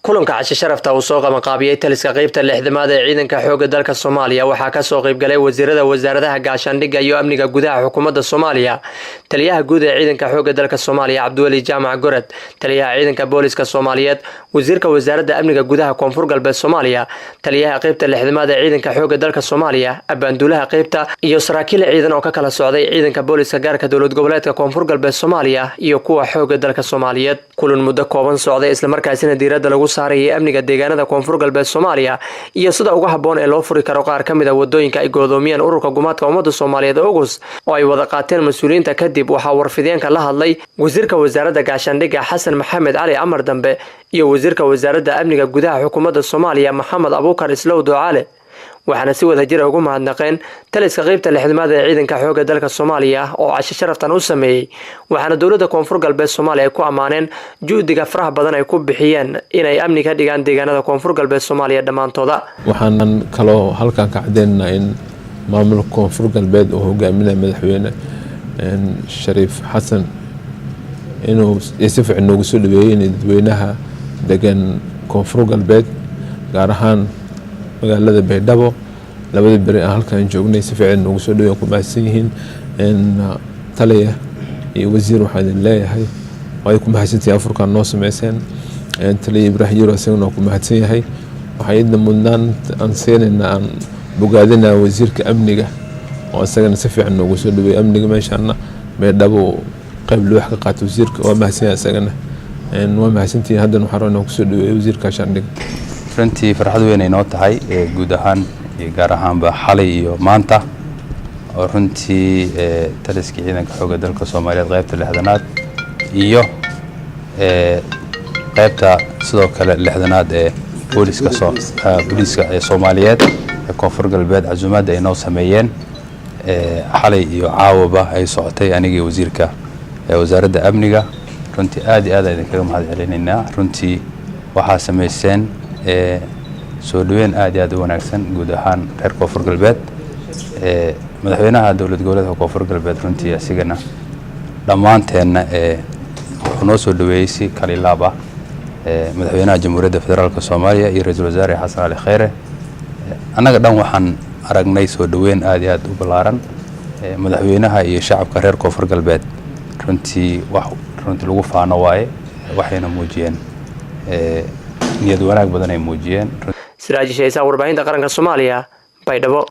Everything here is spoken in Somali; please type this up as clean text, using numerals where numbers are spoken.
kulanka casho sharafta uu soo qabanqaabiyay taliska qaybta lixdamaad ee ciidanka xoogga dalka Soomaaliya waxaa ka soo qayb galay wasiirada wasaaradaha gaashaandhigga iyo amniga gudaha xukuumadda Soomaaliya taliyaha guud ee ciidanka xoogga dalka Soomaaliya Cabdiwali Jaamac Gorad taliyaha ciidanka booliska Soomaaliyeed wasiirka wasaaradda amniga gudaha Koonfur Galbeed Soomaaliya taliyaha qaybta lixdamaad ee ciidanka xoogga dalka Soomaaliya abaanduulaha qaybta iyo saraakiil ciidan oo ka kala socday ciidanka booliska gaarka dowlad goboleedka Koonfur Galbeed Soomaaliya iyo kuwa xoogga dalka Soomaaliyeed kulan muddo kooban socday isla markaasina diiradda lagu saaray amniga deegaanada Koonfur Galbeed Soomaaliya iyo sida ugu haboon ee loo furi karo qaar kamid ah wadooyinka ay go'doomiyeen ururka gumaadka ummadda Soomaaliyeed August oo ay wada qaateen mas'uuliyiinta kadib waxa warfideenka la hadlay wasiirka wasaaradda gaashaandhigga Xasan Maxamed Ali Amar Dambe iyo wasiirka wasaaradda amniga gudaha xukuumadda Soomaaliya Maxamed Abuukar Islow Ducaale waxaana si wada jir ugu mahadnaqeen taliska qaybta lixdamaad ee ciidanka xoogga dalka Soomaaliya oo casho sharaftan u sameeyay waxaana dowladda Koonfur Galbeed Soomaaliya ku amaaneen juhdiga faraha badan ay ku bixiyeen inay amni ka dhigaan deegaanada Koonfur Galbeed Soomaaliya dhamaantooda waxaan kaloo halkan ka cadeynaa in maamulka Koonfur Galbeed oo hogaaminaya madaxweyne Shariif Xasan inuu si fiican ugu soo dhaweeyay dadweynaha degan Koonfur Galbeed gaar ahaan magaalada Baydhabo labada bari halkan joognay si fiican ugu soo dhaweeyay ku mahadsan yihiin taliya iyo wasiir waxaan leeyahay way ku mahadsantahay afurkan noo sameeyeen taliya Ibrahim Yiro asaguna ku mahadsan yahay waxayna mudnaan aan seenayna aan bogaadina wasiirka amniga oo asagana si fiican ugu soo dhaweeyay amniga meeshana Baydhabo qayb loo wax ka qaato wasiirka waa mahadsan yahay asagana waa mahadsantahay haddana waxaan rabnaa ku soo dhaweeyay wasiirka gaashaandhigga runtii farxad weyn ay noo tahay guud ahaan iyo gaar ahaanba xalay iyo maanta oo runtii taliska ciidanka xoogga dalka Soomaaliyeed qaybta lixdanaad iyo qaybta sidoo kale lixdanaad ee booliska Soomaaliyeed ee Koonfur Galbeed casuumada ay noo sameeyeen xalay iyo caawaba ay socotay aniga wasiirka wasaaradda amniga runtii aad iyo aad ayaan kaga mahadcelinaynaa runtii waxa sameeyeen soo dhaweyn aad iyo aad u wanaagsan guud ahaan reer Koonfur Galbeed madaxweynaha dowlad goboleedka Koonfur Galbeed runtii asigana dhamaanteena wuxuu noo soo dhaweeyay si kala laab ah madaxweynaha Jamhuuriyadda Federaalka Soomaaliya iyo ra'iisul wasaare Xasan Ali Khayre anaga dhan waxaan aragnay soo dhaweyn aad iyo aad u balaaran madaxweynaha iyo shacabka reer Koonfur Galbeed runtii lagu faano waaye waxayna muujiyeen niyad wanaag badan ay muujiyeen Siraaj Sheesa warbaahinta qaranka Soomaaliya Baydhabo.